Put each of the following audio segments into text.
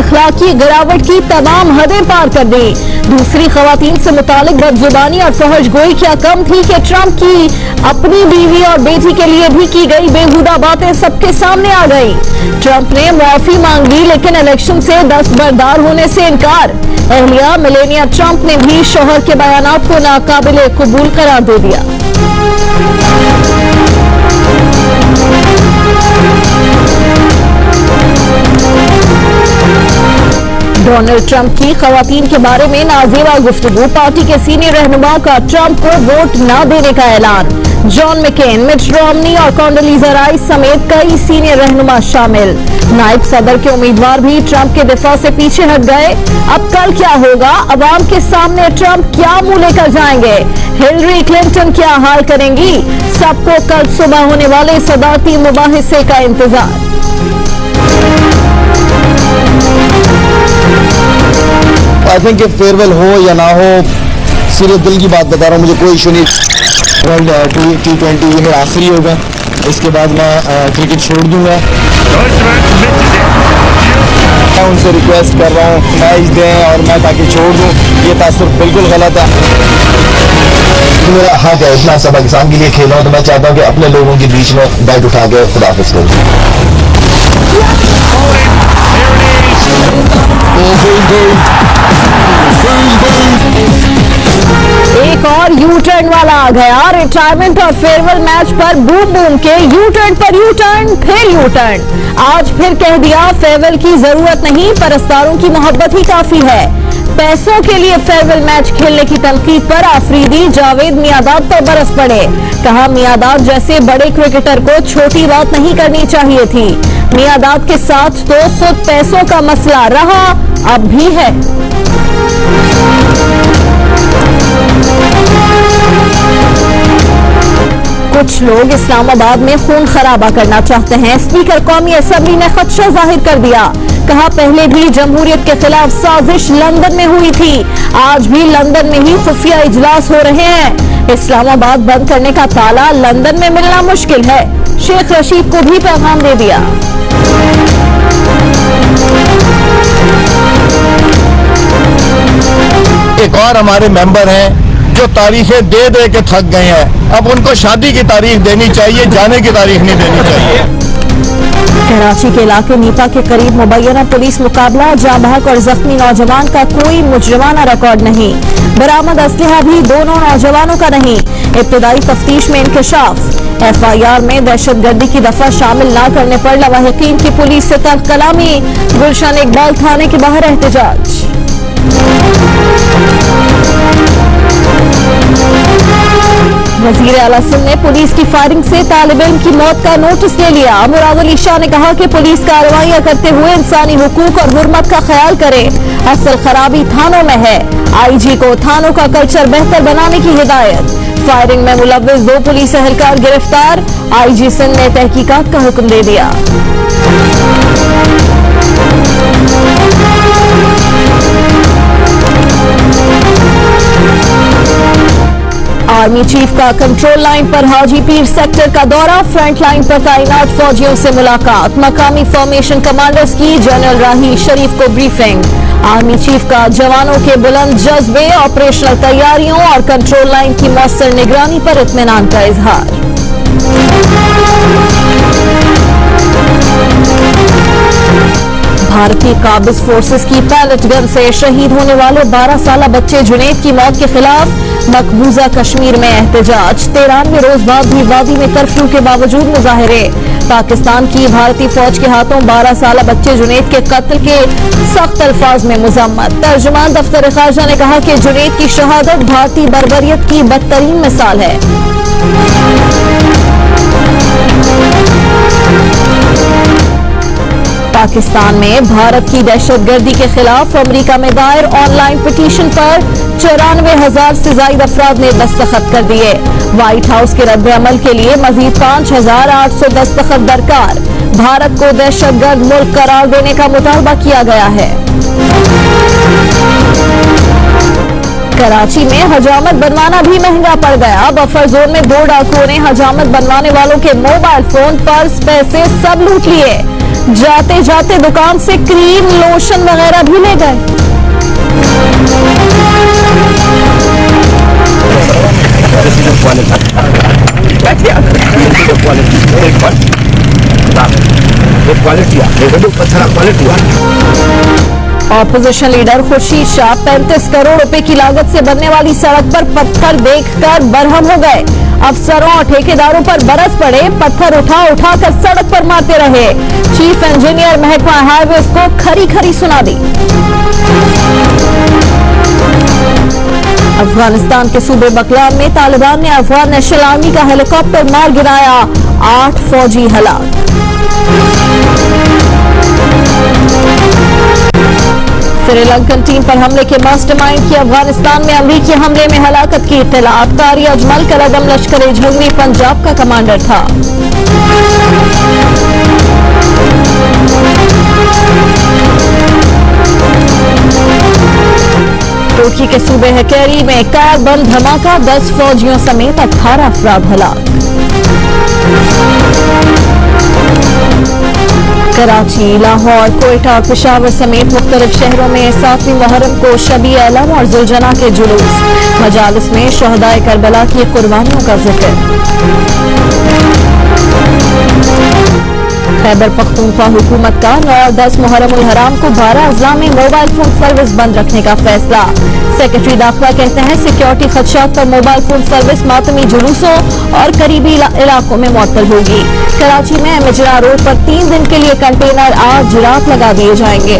अखलाकी गिरावट की तमाम हदें पार कर दी। दूसरी खवातीन से मुतालिक बदजुबानी और फहश गोई क्या कम थी कि ट्रंप की अपनी बीवी और बेटी के लिए भी की गई बेहुदा बातें सबके सामने आ गई। ट्रंप ने माफी मांग ली, लेकिन इलेक्शन से दस्तबरदार होने से इनकार। अहलिया मेलेनिया ट्रंप ने भी शोहर के बयानात को नाकाबिले कबूल करार दे दिया। डोनाल्ड ट्रंप की खवातीन के बारे में नाज़ेबा गुफ्तगू, पार्टी के सीनियर रहनुमा का ट्रंप को वोट न देने का ऐलान। जॉन मैकेन, मिट रोमनी और कॉन्डोलीजा राइस समेत कई सीनियर रहनुमा शामिल। नायब सदर के उम्मीदवार भी ट्रंप के दिफा से पीछे हट गए। अब कल क्या होगा? अवाम के सामने ट्रंप क्या मुंह लेकर जाएंगे? हिलरी क्लिंटन क्या हाल करेंगी? सबको कल सुबह होने वाले सदारती मुबाहिसे का इंतजार। आई थिंक फेयरवेल हो या ना हो, सीरियस दिल की बात बता रहा हूँ, मुझे कोई इशू नहीं। वर्ल्ड T20 ये मेरा आखिरी होगा, इसके बाद मैं क्रिकेट छोड़ दूंगा। मैं उनसे रिक्वेस्ट कर रहा हूँ मैच दें और मैं ताकि छोड़ दूँ, ये तासुर बिल्कुल गलत है। मेरा हक है, इतना सब पाकिस्तान के लिए खेल रहा हूँ, तो मैं चाहता हूँ कि अपने लोगों के बीच में बैट उठा के खुदाफिज करूँ। एक और यू टर्न वाला आ गया। रिटायरमेंट और फेयरवेल मैच पर बूम बूम के यू टर्न पर यू टर्न, फिर यू टर्न। आज फिर कह दिया फेयरवेल की जरूरत नहीं, परस्तारों की मोहब्बत ही काफी है। पैसों के लिए फेयरवेल मैच खेलने की तनकीद पर आफरीदी जावेद मियादाद पर बरस पड़े। कहा मियादाद जैसे बड़े क्रिकेटर को छोटी बात नहीं करनी चाहिए थी। मियादाद के साथ तो खुद पैसों का मसला रहा, अब भी है। कुछ लोग इस्लामाबाद में खून खराबा करना चाहते हैं। स्पीकर कौमी असेंबली ने खदशा जाहिर कर दिया। कहा पहले भी जमहूरियत के खिलाफ साजिश लंदन में हुई थी, आज भी लंदन में ही खुफिया इजलास हो रहे हैं। इस्लामाबाद बंद करने का ताला लंदन में मिलना मुश्किल है। शेख रशीद को भी पैगाम दे दिया। एक और हमारे मेंबर हैं जो तारीखें दे दे के थक गए हैं, अब उनको शादी की तारीख देनी चाहिए, जाने की तारीख नहीं देनी चाहिए। कराची के इलाके नीपा के करीब मुबैना पुलिस मुकाबला, जाँ बहक और जख्मी नौजवान का कोई मुजरिमाना रिकॉर्ड नहीं। बरामद असलहा भी दोनों नौजवानों का नहीं। इब्तदाई तफ्तीश में इंकशाफ। FIR में दहशतगर्दी की दफा शामिल न करने पर लवाहिकीन की पुलिस से तल्ख कलामी। गुलशन इकबाल थाने के बाहर एहतजाज। वजीर आला सिंध ने पुलिस की फायरिंग से तालिब इल्म की मौत का नोटिस ले लिया। मुराद अली शाह ने कहा कि पुलिस कार्रवाइयां करते हुए इंसानी हुकूक और हुर्मत का ख्याल करे। असल खराबी थानों में है। IG को थानों का कल्चर बेहतर बनाने की हिदायत। फायरिंग में मुलव्विस 2 पुलिस एहलकार गिरफ्तार। IG सिंध ने तहकीकात का हुक्म दे दिया। आर्मी चीफ का कंट्रोल लाइन पर हाजी पीर सेक्टर का दौरा। फ्रंट लाइन पर तैनात फौजियों से मुलाकात। मकामी फॉर्मेशन कमांडर्स की जनरल राही शरीफ को ब्रीफिंग। आर्मी चीफ का जवानों के बुलंद जज्बे, ऑपरेशनल तैयारियों और कंट्रोल लाइन की मौसर निगरानी पर इत्मीनान का इजहार। भारतीय काबिज फोर्सेस की पैलेट गन से शहीद होने वाले 12 साला बच्चे जुनैद की मौत के खिलाफ मकबूजा कश्मीर में एहतजाज। 93 रोज बाद भी वादी में कर्फ्यू के बावजूद मुजाहिरे। पाकिस्तान की भारतीय फौज के हाथों 12 साला बच्चे जुनैद के कत्ल के सख्त अल्फाज में मुजम्मत। तर्जुमान दफ्तर खारजा ने कहा कि जुनैद की शहादत भारतीय बर्बरियत की बदतरीन मिसाल है। पाकिस्तान में भारत की दहशतगर्दी के खिलाफ अमेरिका में दायर ऑनलाइन पिटीशन पर 94,000 से ज्यादा अफराद ने दस्तखत कर दिए। व्हाइट हाउस के रद्द-ए-अमल के लिए मजीद 5,800 दस्तखत दरकार। भारत को दहशतगर्द मुल्क करार देने का मुतालबा किया गया है। कराची में हजामत बनवाना भी महंगा पड़ गया। बफर जोन में 2 डाकुओं ने हजामत बनवाने वालों के मोबाइल फोन, पर्स, पैसे सब लूट लिए। जाते जाते दुकान से क्रीम लोशन वगैरह भी ले गए। ऑपोजिशन लीडर खुर्शीद शाह 35 करोड़ रुपए की लागत से बनने वाली सड़क पर पत्थर देखकर बरहम हो गए। अफसरों और ठेकेदारों पर बरस पड़े, पत्थर उठा उठा कर सड़क पर मारते रहे। चीफ इंजीनियर महकमा हाईवेज को खरी खरी सुना दी। अफगानिस्तान के सूबे बकलान में तालिबान ने अफगान नेशनल आर्मी का हेलीकॉप्टर मार गिराया, 8 फौजी हलाक। श्रीलंकन टीम पर हमले के मास्टरमाइंड की अफगानिस्तान में अमरीकी हमले में हलाकत की इत्तला। कारी अजमल कलदम लश्कर झंगरी पंजाब का कमांडर था। तुर्की के सूबे हैकेरी में कार बम धमाका, 10 फौजियों समेत 18 अफराद हलाक। कराची, लाहौर, कोयटा और पेशावर समेत मुख्तलिफ शहरों में 7वीं मुहर्रम को शबी आलम और जुलजना के जुलूस। मजालिस में शहदाए करबला की कुर्बानियों का जिक्र। खैबर पख्तूनख्वा हुकूमत का 9 और 10 मुहर्रम उल हराम को 12 अजला में मोबाइल फोन सर्विस बंद रखने का फैसला। सेक्रेटरी दाखिला कहते हैं सिक्योरिटी खदशात पर मोबाइल फोन सर्विस मातमी जुलूसों और करीबी इलाकों में मुअत्तल होगी। कराची में मिजरा रोड पर 3 दिन के लिए कंटेनर आज रात लगा दिए जाएंगे।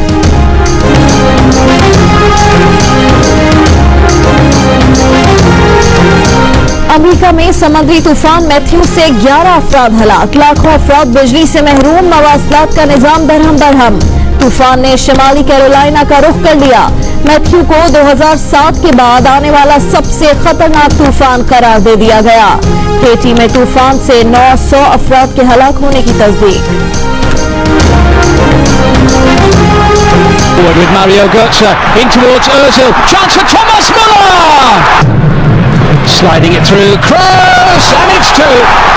अमेरिका में समुद्री तूफान मैथ्यू से 11 अफराद हलाक, लाखों अफराद बिजली से महरूम, मवासलात का निजाम दरहम बरहम। तूफान ने शिमाली कैरोलिना का रुख कर लिया। मैथ्यू को 2007 के बाद आने वाला सबसे खतरनाक तूफान करार दे दिया गया। हेटी में तूफान से 900 अफराद के हलाक होने की तस्दीक। With Mario Götze in towards Özil, chance for Thomas Müller, sliding it through Kroos, and it's 2.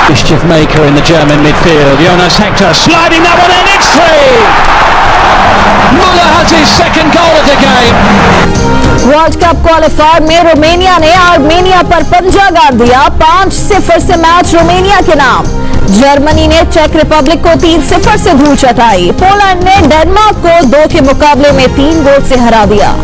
Mischief maker in the German midfield, Jonas Hector sliding that one in, it's 3. Müller has his second goal of the game. World cup qualifier में Romania ने Armenia पर पंजा गाड़ दिया, 5-0 से match Romania के नाम। Germany ने चेक रिपब्लिक को 3-0 से धूल चटाई। पोलैंड ने डेनमार्क को 2 के मुकाबले में 3 गोल से हरा दिया।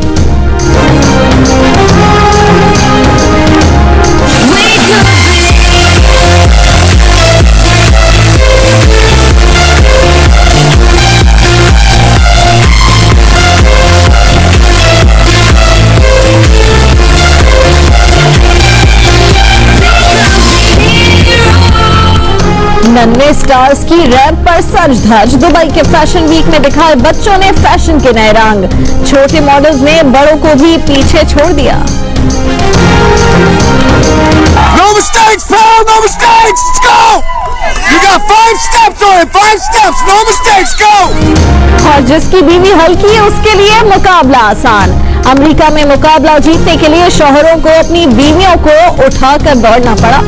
नन्हे स्टार्स की रैंप पर सज धज, दुबई के फैशन वीक में दिखाए बच्चों ने फैशन के नए रंग। छोटे मॉडल्स ने बड़ों को भी पीछे छोड़ दिया। No mistakes, pal! No mistakes! Let's go! You got 5 steps on it! 5 steps! No mistakes! Go! और जिसकी बीवी हल्की है उसके लिए मुकाबला आसान। अमेरिका में मुकाबला जीतने के लिए शौहरों को अपनी बीवियों को उठाकर दौड़ना पड़ा।